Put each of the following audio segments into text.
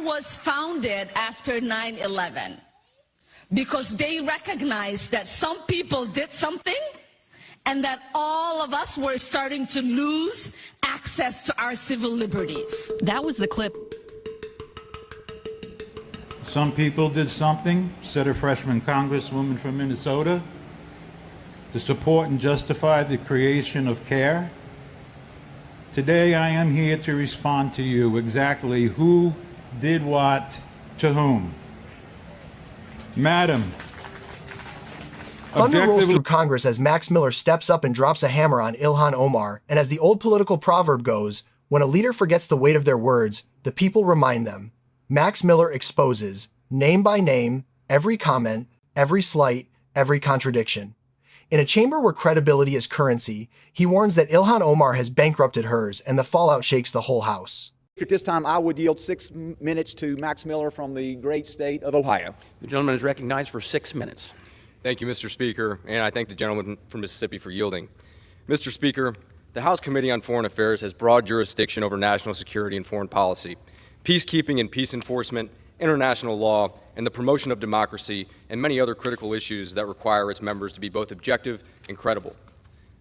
was founded after 9/11 because they recognized that some people did something and that all of us were starting to lose access to our civil liberties. That was the clip. Some people did something, said a freshman congresswoman from Minnesota, to support and justify the creation of CARE. Today I am here to respond to you exactly who did what to whom. Madam, Thunder rolls through Congress as Max Miller steps up and drops a hammer on Ilhan Omar, and as the old political proverb goes, when a leader forgets the weight of their words, the people remind them. Max Miller exposes, name by name, every comment, every slight, every contradiction. In a chamber where credibility is currency, he warns that Ilhan Omar has bankrupted hers, and the fallout shakes the whole House. At this time, I would yield 6 minutes to Max Miller from the great state of Ohio. The gentleman is recognized for 6 minutes. Thank you, Mr. Speaker, and I thank the gentleman from Mississippi for yielding. Mr. Speaker, the House Committee on Foreign Affairs has broad jurisdiction over national security and foreign policy, peacekeeping and peace enforcement, international law, and the promotion of democracy, and many other critical issues that require its members to be both objective and credible.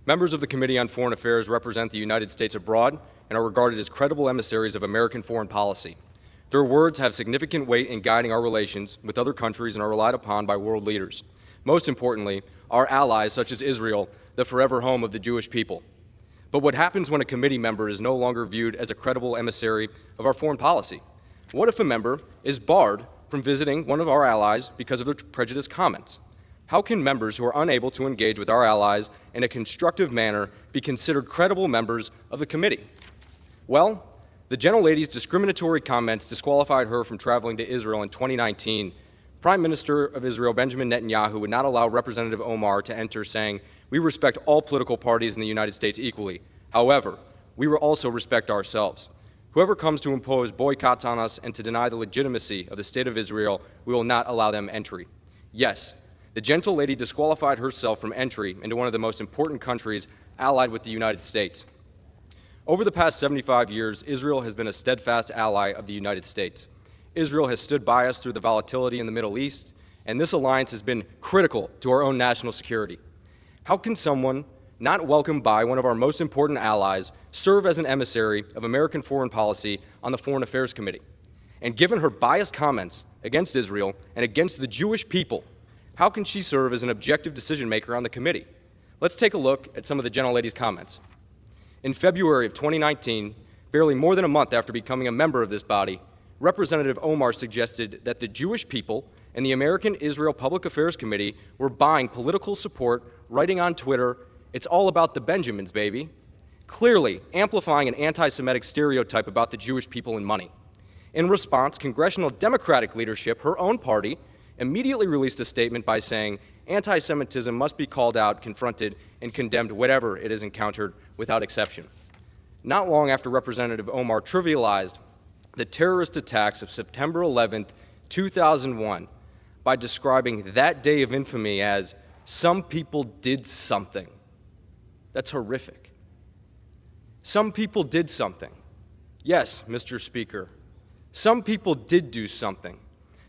Members of the Committee on Foreign Affairs represent the United States abroad and are regarded as credible emissaries of American foreign policy. Their words have significant weight in guiding our relations with other countries and are relied upon by world leaders. Most importantly, our allies, such as Israel, the forever home of the Jewish people. But what happens when a committee member is no longer viewed as a credible emissary of our foreign policy? What if a member is barred from visiting one of our allies because of their prejudiced comments? How can members who are unable to engage with our allies in a constructive manner be considered credible members of the committee? Well, the gentlelady's discriminatory comments disqualified her from traveling to Israel in 2019. Prime Minister of Israel, Benjamin Netanyahu, would not allow Representative Omar to enter, saying, "We respect all political parties in the United States equally. However, we will also respect ourselves. Whoever comes to impose boycotts on us and to deny the legitimacy of the State of Israel, we will not allow them entry." Yes, the gentle lady disqualified herself from entry into one of the most important countries allied with the United States. Over the past 75 years, Israel has been a steadfast ally of the United States. Israel has stood by us through the volatility in the Middle East, and this alliance has been critical to our own national security. How can someone not welcomed by one of our most important allies serve as an emissary of American foreign policy on the Foreign Affairs Committee? And given her biased comments against Israel and against the Jewish people, how can she serve as an objective decision-maker on the committee? Let's take a look at some of the gentlelady's comments. In February of 2019, barely more than a month after becoming a member of this body, Representative Omar suggested that the Jewish people and the American Israel Public Affairs Committee were buying political support, writing on Twitter, "It's all about the Benjamins, baby," clearly amplifying an anti-Semitic stereotype about the Jewish people and money. In response, congressional Democratic leadership, her own party, immediately released a statement by saying anti-Semitism must be called out, confronted, and condemned wherever it is encountered without exception. Not long after Representative Omar trivialized the terrorist attacks of September 11th, 2001, by describing that day of infamy as "some people did something." That's horrific. Some people did something. Yes, Mr. Speaker, some people did do something.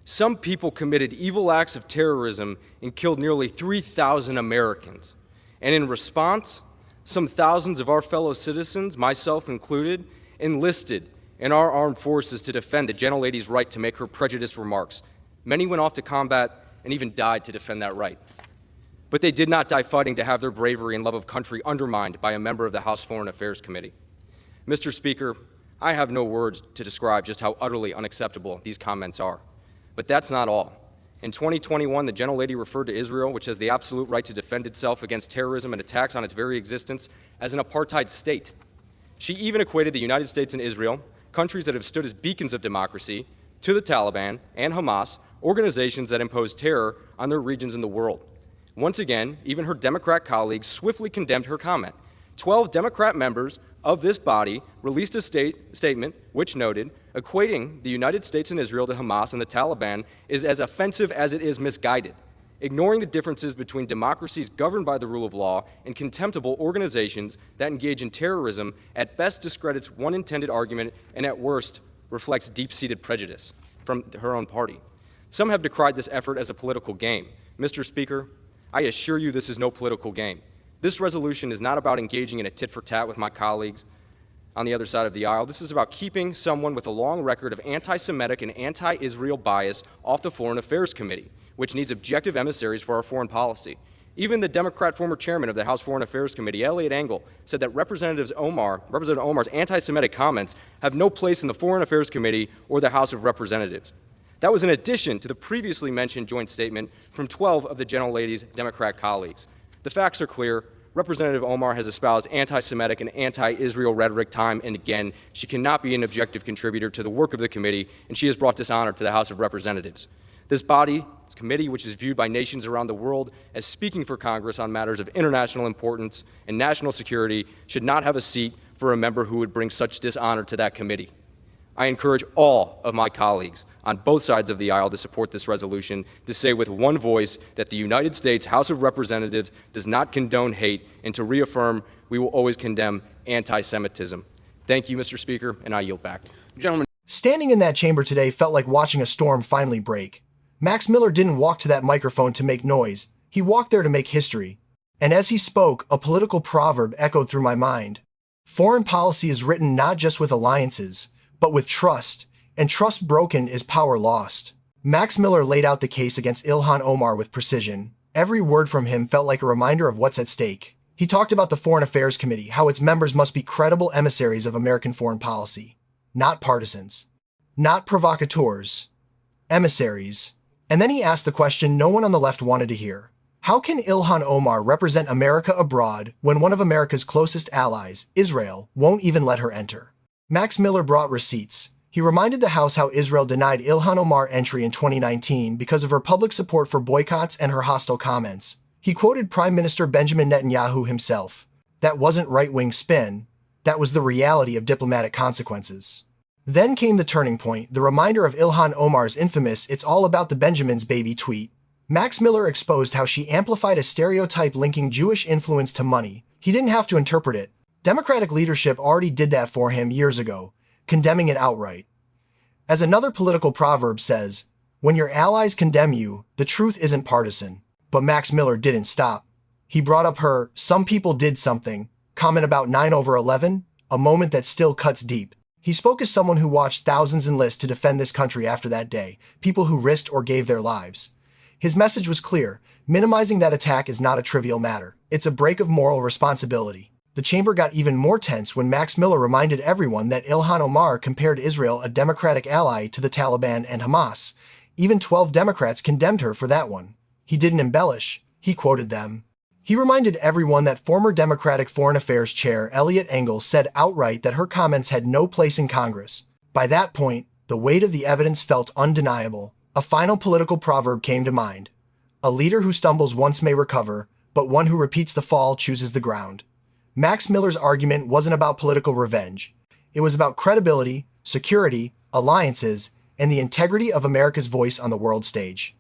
Some people committed evil acts of terrorism and killed nearly 3,000 Americans. And in response, some thousands of our fellow citizens, myself included, enlisted in our armed forces to defend the gentlelady's right to make her prejudiced remarks. Many went off to combat and even died to defend that right. But they did not die fighting to have their bravery and love of country undermined by a member of the House Foreign Affairs Committee. Mr. Speaker, I have no words to describe just how utterly unacceptable these comments are. But that's not all. In 2021, the gentlelady referred to Israel, which has the absolute right to defend itself against terrorism and attacks on its very existence, as an apartheid state. She even equated the United States and Israel, countries that have stood as beacons of democracy, to the Taliban and Hamas, organizations that impose terror on their regions in the world. Once again, even her Democrat colleagues swiftly condemned her comment. 12 Democrat members of this body released a statement which noted, equating the United States and Israel to Hamas and the Taliban is as offensive as it is misguided, ignoring the differences between democracies governed by the rule of law and contemptible organizations that engage in terrorism at best discredits one intended argument and at worst reflects deep-seated prejudice from her own party. Some have decried this effort as a political game. Mr. Speaker, I assure you this is no political game. This resolution is not about engaging in a tit-for-tat with my colleagues on the other side of the aisle. This is about keeping someone with a long record of anti-Semitic and anti-Israel bias off the Foreign Affairs Committee, which needs objective emissaries for our foreign policy. Even the Democrat former chairman of the House Foreign Affairs Committee, Elliot Engel, said that Representative Omar's anti-Semitic comments have no place in the Foreign Affairs Committee or the House of Representatives. That was in addition to the previously mentioned joint statement from 12 of the gentlelady's Democrat colleagues. The facts are clear. Representative Omar has espoused anti-Semitic and anti-Israel rhetoric time and again. She cannot be an objective contributor to the work of the committee, and she has brought dishonor to the House of Representatives. This body, this committee, which is viewed by nations around the world as speaking for Congress on matters of international importance and national security, should not have a seat for a member who would bring such dishonor to that committee. I encourage all of my colleagues on both sides of the aisle to support this resolution, to say with one voice that the United States House of Representatives does not condone hate, and to reaffirm we will always condemn anti-Semitism. Thank you, Mr. Speaker, and I yield back. Gentlemen. Standing in that chamber today felt like watching a storm finally break. Max Miller didn't walk to that microphone to make noise. He walked there to make history. And as he spoke, a political proverb echoed through my mind. Foreign policy is written not just with alliances, but with trust, and trust broken is power lost. Max Miller laid out the case against Ilhan Omar with precision. Every word from him felt like a reminder of what's at stake. He talked about the Foreign Affairs Committee, how its members must be credible emissaries of American foreign policy. Not partisans. Not provocateurs. Emissaries. And then he asked the question no one on the left wanted to hear. How can Ilhan Omar represent America abroad when one of America's closest allies, Israel, won't even let her enter? Max Miller brought receipts. He reminded the House how Israel denied Ilhan Omar entry in 2019 because of her public support for boycotts and her hostile comments. He quoted Prime Minister Benjamin Netanyahu himself. That wasn't right-wing spin. That was the reality of diplomatic consequences. Then came the turning point, the reminder of Ilhan Omar's infamous "It's all about the Benjamins, baby" tweet. Max Miller exposed how she amplified a stereotype linking Jewish influence to money. He didn't have to interpret it. Democratic leadership already did that for him years ago, condemning it outright. As another political proverb says, when your allies condemn you, the truth isn't partisan. But Max Miller didn't stop. He brought up her "some people did something" comment about 9/11, a moment that still cuts deep. He spoke as someone who watched thousands enlist to defend this country after that day, people who risked or gave their lives. His message was clear: minimizing that attack is not a trivial matter. It's a break of moral responsibility. The chamber got even more tense when Max Miller reminded everyone that Ilhan Omar compared Israel, a democratic ally, to the Taliban and Hamas. Even 12 Democrats condemned her for that one. He didn't embellish. He quoted them. He reminded everyone that former Democratic Foreign Affairs Chair Elliot Engel said outright that her comments had no place in Congress. By that point, the weight of the evidence felt undeniable. A final political proverb came to mind. A leader who stumbles once may recover, but one who repeats the fall chooses the ground. Max Miller's argument wasn't about political revenge. It was about credibility, security, alliances, and the integrity of America's voice on the world stage.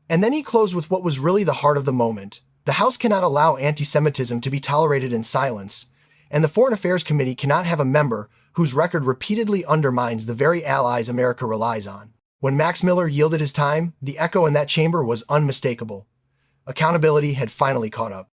And then he closed with what was really the heart of the moment. The House cannot allow anti-Semitism to be tolerated in silence, and the Foreign Affairs Committee cannot have a member whose record repeatedly undermines the very allies America relies on. When Max Miller yielded his time, the echo in that chamber was unmistakable. Accountability had finally caught up.